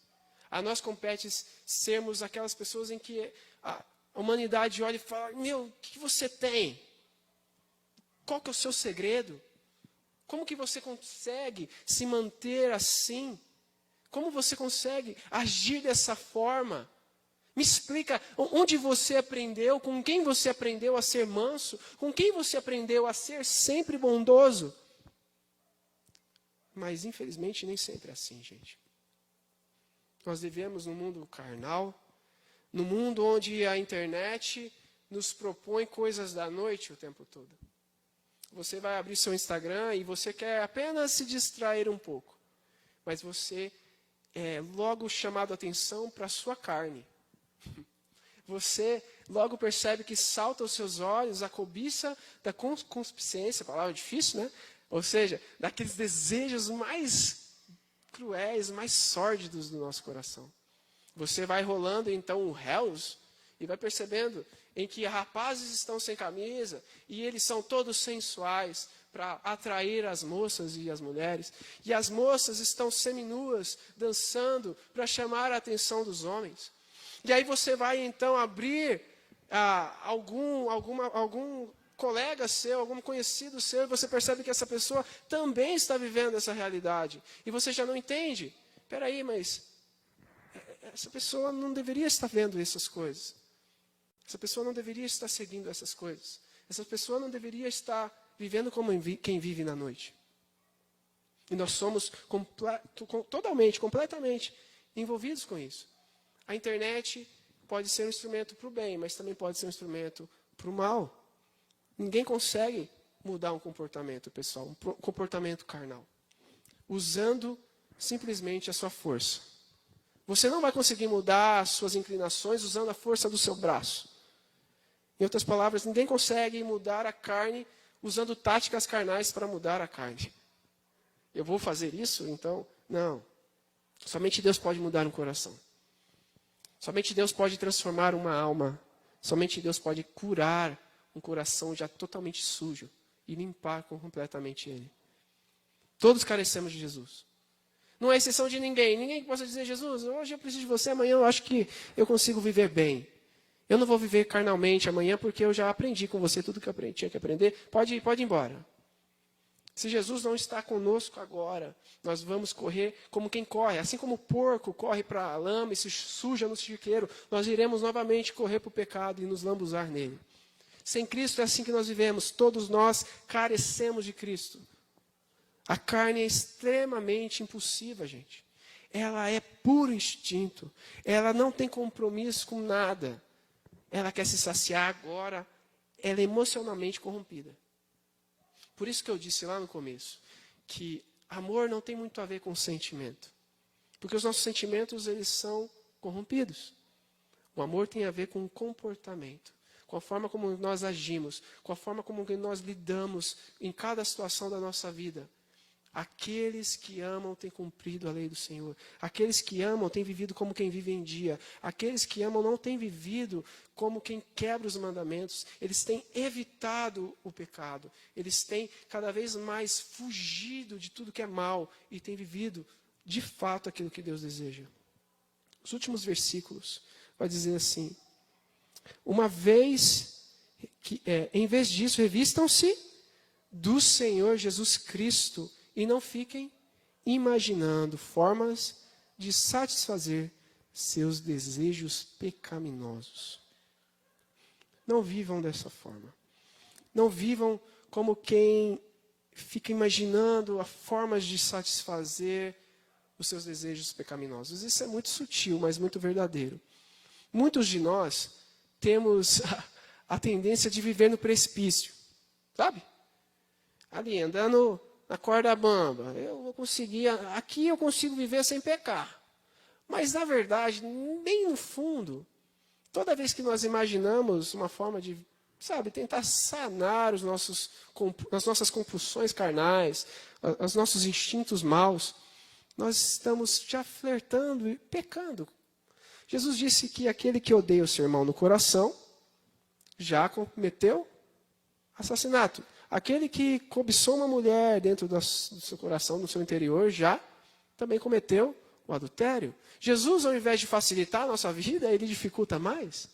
A nós compete sermos aquelas pessoas em que a humanidade olha e fala, o que você tem? Qual que é o seu segredo? Como que você consegue se manter assim? Como você consegue agir dessa forma? Me explica onde você aprendeu, com quem você aprendeu a ser manso, com quem você aprendeu a ser sempre bondoso. Mas, infelizmente, nem sempre é assim, gente. Nós vivemos num mundo carnal, num mundo onde a internet nos propõe coisas da noite o tempo todo. Você vai abrir seu Instagram e você quer apenas se distrair um pouco. Mas você é logo chamado a atenção para a sua carne. Você logo percebe que salta aos seus olhos a cobiça da concupiscência, palavra difícil, né? Ou seja, daqueles desejos mais cruéis, mais sórdidos do nosso coração. Você vai rolando então o Reels e vai percebendo em que rapazes estão sem camisa e eles são todos sensuais para atrair as moças e as mulheres. E as moças estão seminuas, dançando para chamar a atenção dos homens. E aí você vai então abrir algum colega seu, algum conhecido seu, e você percebe que essa pessoa também está vivendo essa realidade. E você já não entende. Espera aí, mas essa pessoa não deveria estar vendo essas coisas. Essa pessoa não deveria estar seguindo essas coisas. Essa pessoa não deveria estar vivendo como quem vive na noite. E nós somos completamente envolvidos com isso. A internet pode ser um instrumento para o bem, mas também pode ser um instrumento para o mal. Ninguém consegue mudar um comportamento, pessoal, um comportamento carnal, usando simplesmente a sua força. Você não vai conseguir mudar as suas inclinações usando a força do seu braço. Em outras palavras, ninguém consegue mudar a carne usando táticas carnais para mudar a carne. Eu vou fazer isso? Então, não. Somente Deus pode mudar um coração. Somente Deus pode transformar uma alma. Somente Deus pode curar um coração já totalmente sujo e limpar completamente ele. Todos carecemos de Jesus. Não é exceção de ninguém. Ninguém que possa dizer, Jesus, hoje eu preciso de você, amanhã eu acho que eu consigo viver bem. Eu não vou viver carnalmente amanhã porque eu já aprendi com você tudo que eu tinha que aprender. Pode ir embora. Se Jesus não está conosco agora, nós vamos correr como quem corre. Assim como o porco corre para a lama e se suja no chiqueiro, nós iremos novamente correr para o pecado e nos lambuzar nele. Sem Cristo é assim que nós vivemos. Todos nós carecemos de Cristo. A carne é extremamente impulsiva, gente. Ela é puro instinto. Ela não tem compromisso com nada. Ela quer se saciar agora. Ela é emocionalmente corrompida. Por isso que eu disse lá no começo, que amor não tem muito a ver com sentimento. Porque os nossos sentimentos, eles são corrompidos. O amor tem a ver com o comportamento, com a forma como nós agimos, com a forma como nós lidamos em cada situação da nossa vida. Aqueles que amam têm cumprido a lei do Senhor. Aqueles que amam têm vivido como quem vive em dia. Aqueles que amam não têm vivido como quem quebra os mandamentos. Eles têm evitado o pecado. Eles têm cada vez mais fugido de tudo que é mal e têm vivido, de fato, aquilo que Deus deseja. Os últimos versículos vai dizer assim: em vez disso, revistam-se do Senhor Jesus Cristo e não fiquem imaginando formas de satisfazer seus desejos pecaminosos. Não vivam dessa forma. Não vivam como quem fica imaginando formas de satisfazer os seus desejos pecaminosos. Isso é muito sutil, mas muito verdadeiro. Muitos de nós temos a tendência de viver no precipício, sabe? Ali, andando na corda bamba, aqui eu consigo viver sem pecar. Mas, na verdade, bem no fundo, toda vez que nós imaginamos uma forma de, tentar sanar as nossas compulsões carnais, os nossos instintos maus, nós estamos já flertando e pecando. Jesus disse que aquele que odeia o seu irmão no coração já cometeu assassinato. Aquele que cobiçou uma mulher dentro do seu coração, no seu interior, já também cometeu o adultério. Jesus, ao invés de facilitar a nossa vida, ele dificulta mais.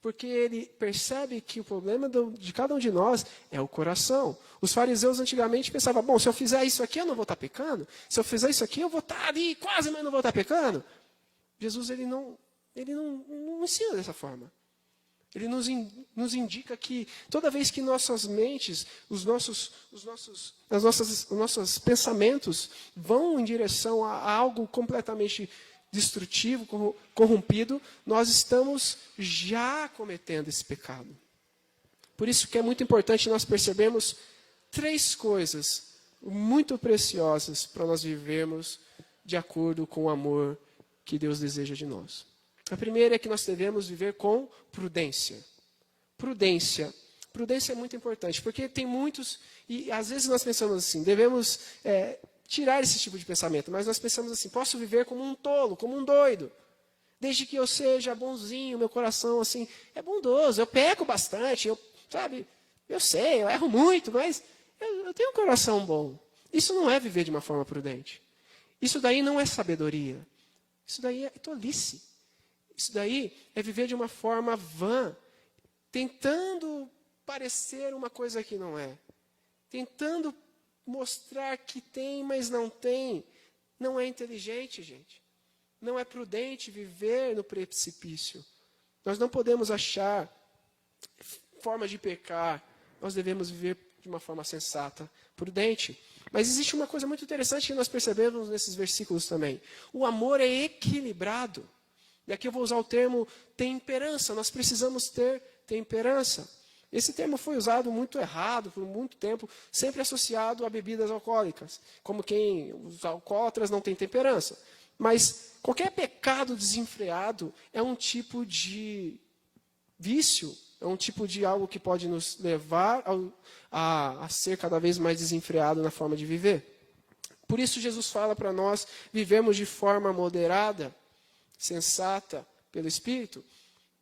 Porque ele percebe que o problema de cada um de nós é o coração. Os fariseus antigamente pensavam, bom, se eu fizer isso aqui, eu não vou estar pecando. Se eu fizer isso aqui, eu vou estar ali quase, mas não vou estar pecando. Jesus, ele não ensina dessa forma. Ele nos indica que toda vez que nossas mentes, os nossos pensamentos vão em direção a algo completamente destrutivo, corrompido, nós estamos já cometendo esse pecado. Por isso que é muito importante nós percebermos 3 coisas muito preciosas para nós vivermos de acordo com o amor que Deus deseja de nós. A primeira é que nós devemos viver com prudência. Prudência. Prudência é muito importante, porque tem muitos, e às vezes nós pensamos assim, devemos tirar esse tipo de pensamento, mas nós pensamos assim, posso viver como um tolo, como um doido, desde que eu seja bonzinho, meu coração assim, é bondoso, eu peco bastante, eu sei, eu erro muito, mas eu tenho um coração bom. Isso não é viver de uma forma prudente. Isso daí não é sabedoria. Isso daí é tolice. Isso daí é viver de uma forma vã, tentando parecer uma coisa que não é. Tentando mostrar que tem, mas não tem. Não é inteligente, gente. Não é prudente viver no precipício. Nós não podemos achar formas de pecar. Nós devemos viver de uma forma sensata, prudente. Mas existe uma coisa muito interessante que nós percebemos nesses versículos também. O amor é equilibrado. E aqui eu vou usar o termo temperança. Nós precisamos ter temperança. Esse termo foi usado muito errado por muito tempo, sempre associado a bebidas alcoólicas. Como os alcoólatras não têm temperança. Mas qualquer pecado desenfreado é um tipo de vício É um tipo de algo que pode nos levar a ser cada vez mais desenfreado na forma de viver. Por isso Jesus fala para nós vivermos de forma moderada, sensata, pelo Espírito.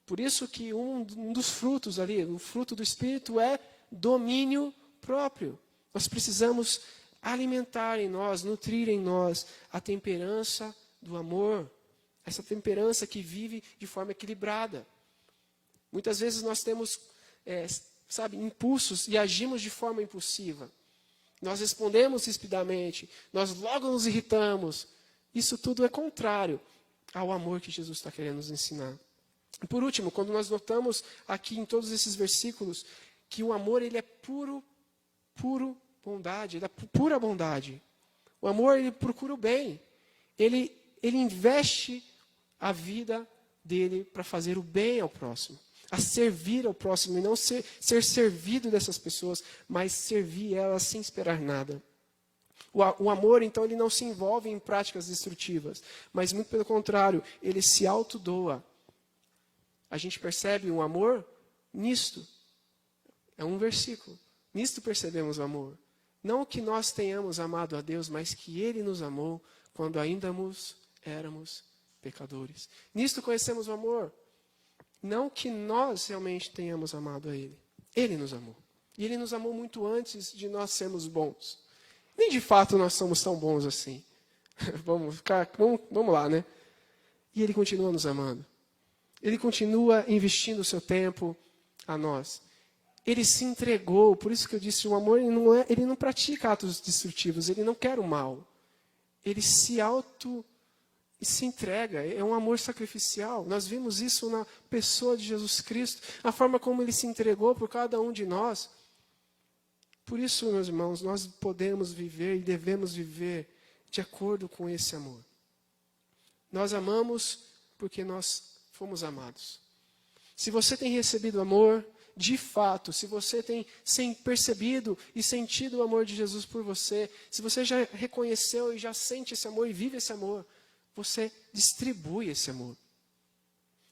Por isso que um dos frutos ali, o fruto do Espírito é domínio próprio. Nós precisamos alimentar em nós, nutrir em nós a temperança do amor. Essa temperança que vive de forma equilibrada. Muitas vezes nós temos, impulsos e agimos de forma impulsiva. Nós respondemos rispidamente, nós logo nos irritamos. Isso tudo é contrário ao amor que Jesus está querendo nos ensinar. E por último, quando nós notamos aqui em todos esses versículos que o amor ele é puro bondade, ele é pura bondade. O amor ele procura o bem. Ele investe a vida dele para fazer o bem ao próximo, a servir ao próximo e não ser servido dessas pessoas, mas servir elas sem esperar nada. O amor, então, ele não se envolve em práticas destrutivas, mas muito pelo contrário, ele se autodoa. A gente percebe o amor nisto. É um versículo. Nisto percebemos o amor. Não que nós tenhamos amado a Deus, mas que Ele nos amou quando ainda éramos pecadores. Nisto conhecemos o amor. Não que nós realmente tenhamos amado a Ele. Ele nos amou. E Ele nos amou muito antes de nós sermos bons. Nem de fato nós somos tão bons assim. Vamos lá, né? E Ele continua nos amando. Ele continua investindo o seu tempo a nós. Ele se entregou, por isso que eu disse, o amor ele não pratica atos destrutivos, ele não quer o mal. Ele se entrega, é um amor sacrificial. Nós vimos isso na pessoa de Jesus Cristo, a forma como ele se entregou por cada um de nós. Por isso, meus irmãos, nós podemos viver e devemos viver de acordo com esse amor. Nós amamos porque nós fomos amados. Se você tem recebido amor, de fato, se você tem percebido e sentido o amor de Jesus por você, se você já reconheceu e já sente esse amor e vive esse amor, você distribui esse amor.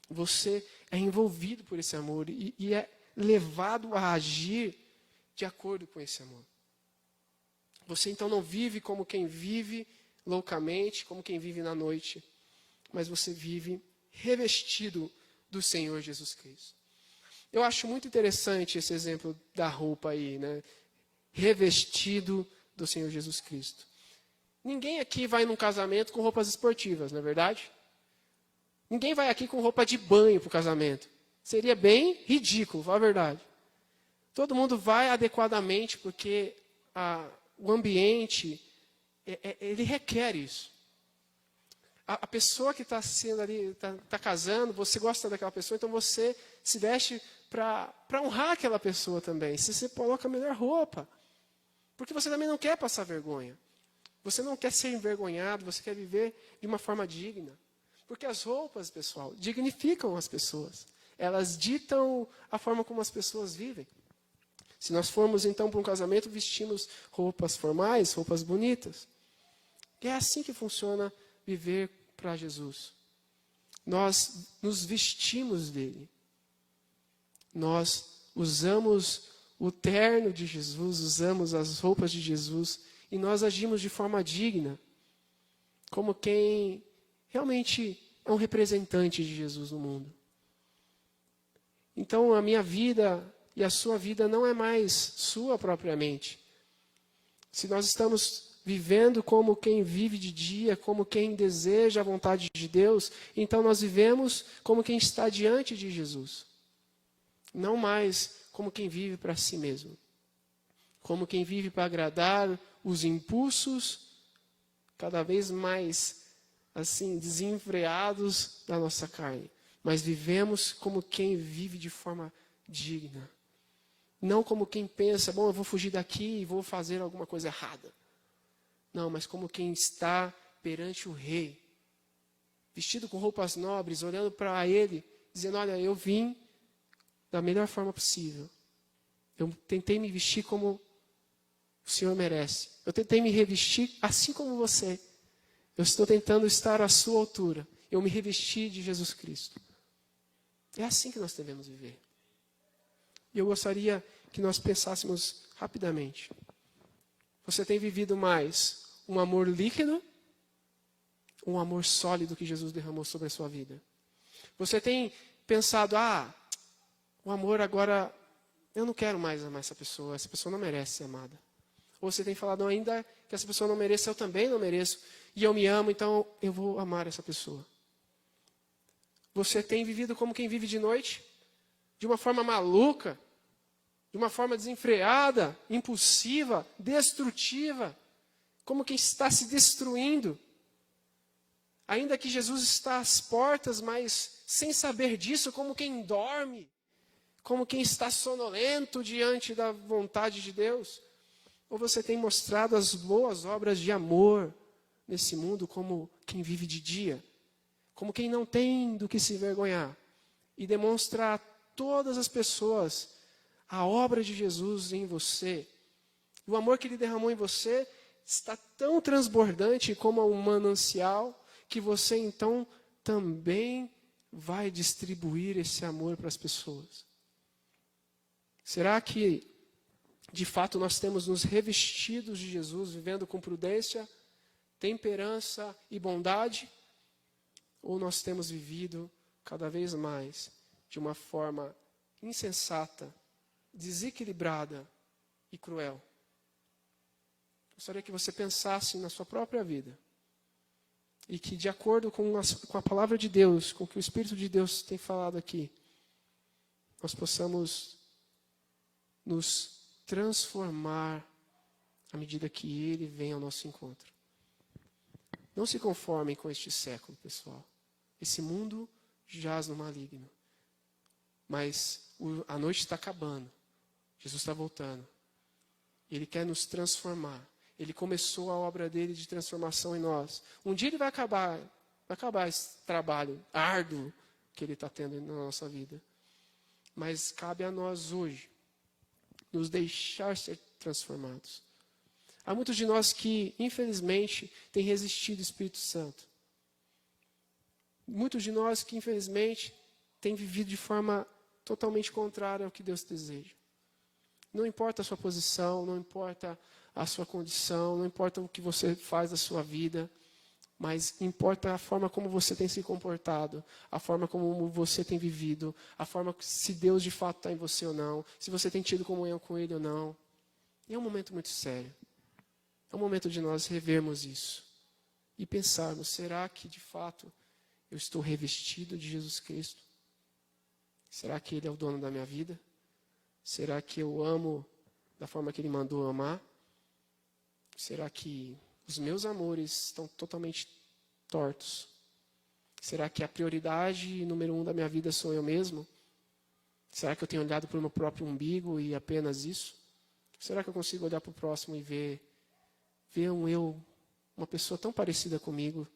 Você é envolvido por esse amor e é levado a agir de acordo com esse amor. Você então não vive como quem vive loucamente, como quem vive na noite, mas você vive revestido do Senhor Jesus Cristo. Eu acho muito interessante esse exemplo da roupa aí, né? Revestido do Senhor Jesus Cristo. Ninguém aqui vai num casamento com roupas esportivas, não é verdade? Ninguém vai aqui com roupa de banho para o casamento. Seria bem ridículo, fala a verdade. Todo mundo vai adequadamente, porque o ambiente, ele requer isso. A pessoa que está sendo ali, está casando, você gosta daquela pessoa, então você se veste para honrar aquela pessoa também. Você coloca a melhor roupa. Porque você também não quer passar vergonha. Você não quer ser envergonhado, você quer viver de uma forma digna. Porque as roupas, pessoal, dignificam as pessoas. Elas ditam a forma como as pessoas vivem. Se nós formos então para um casamento, vestimos roupas formais, roupas bonitas. E é assim que funciona viver para Jesus. Nós nos vestimos dele. Nós usamos o terno de Jesus, usamos as roupas de Jesus e nós agimos de forma digna, como quem realmente é um representante de Jesus no mundo. Então a minha vida e a sua vida não é mais sua propriamente. Se nós estamos vivendo como quem vive de dia, como quem deseja a vontade de Deus, então nós vivemos como quem está diante de Jesus. Não mais como quem vive para si mesmo. Como quem vive para agradar os impulsos cada vez mais assim desenfreados da nossa carne. Mas vivemos como quem vive de forma digna. Não como quem pensa, bom, eu vou fugir daqui e vou fazer alguma coisa errada. Não, mas como quem está perante o rei, vestido com roupas nobres, olhando para ele, dizendo, olha, eu vim da melhor forma possível. Eu tentei me vestir como o Senhor merece. Eu tentei me revestir assim como você. Eu estou tentando estar à sua altura. Eu me revesti de Jesus Cristo. É assim que nós devemos viver. E eu gostaria que nós pensássemos rapidamente. Você tem vivido mais um amor líquido ou um amor sólido que Jesus derramou sobre a sua vida? Você tem pensado, o amor agora, eu não quero mais amar essa pessoa não merece ser amada. Ou você tem falado, não, ainda que essa pessoa não mereça, eu também não mereço, e eu me amo, então eu vou amar essa pessoa. Você tem vivido como quem vive de noite? De uma forma maluca, de uma forma desenfreada, impulsiva, destrutiva, como quem está se destruindo. Ainda que Jesus está às portas, mas sem saber disso, como quem dorme, como quem está sonolento diante da vontade de Deus. Ou você tem mostrado as boas obras de amor nesse mundo como quem vive de dia, como quem não tem do que se envergonhar, e demonstra a todas as pessoas a obra de Jesus em você. O amor que Ele derramou em você está tão transbordante como um manancial, que você então também vai distribuir esse amor para as pessoas. Será que, de fato, nós temos nos revestidos de Jesus, vivendo com prudência, temperança e bondade? Ou nós temos vivido cada vez mais de uma forma insensata, desequilibrada e cruel? Gostaria que você pensasse na sua própria vida e que, de acordo com a palavra de Deus, com o que o Espírito de Deus tem falado aqui, nós possamos nos transformar à medida que Ele vem ao nosso encontro. Não se conformem com este século, pessoal. Esse mundo jaz no maligno. Mas a noite está acabando. Jesus está voltando. Ele quer nos transformar. Ele começou a obra dele de transformação em nós. Um dia ele vai acabar esse trabalho árduo que ele está tendo na nossa vida. Mas cabe a nós hoje nos deixar ser transformados. Há muitos de nós que, infelizmente, têm resistido ao Espírito Santo. Muitos de nós que, infelizmente, têm vivido de forma totalmente contrária ao que Deus deseja. Não importa a sua posição, não importa a sua condição, não importa o que você faz da sua vida, mas importa a forma como você tem se comportado, a forma como você tem vivido, a forma se Deus de fato está em você ou não, se você tem tido comunhão com Ele ou não. E é um momento muito sério. É um momento de nós revermos isso e pensarmos, será que de fato eu estou revestido de Jesus Cristo? Será que Ele é o dono da minha vida? Será que eu amo da forma que Ele mandou eu amar? Será que os meus amores estão totalmente tortos? Será que a prioridade número 1 da minha vida sou eu mesmo? Será que eu tenho olhado para o meu próprio umbigo e apenas isso? Será que eu consigo olhar para o próximo e ver uma pessoa tão parecida comigo,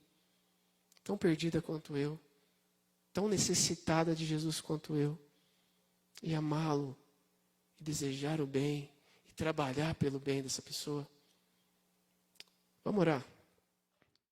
tão perdida quanto eu, tão necessitada de Jesus quanto eu, e amá-lo, e desejar o bem, e trabalhar pelo bem dessa pessoa? Vamos orar.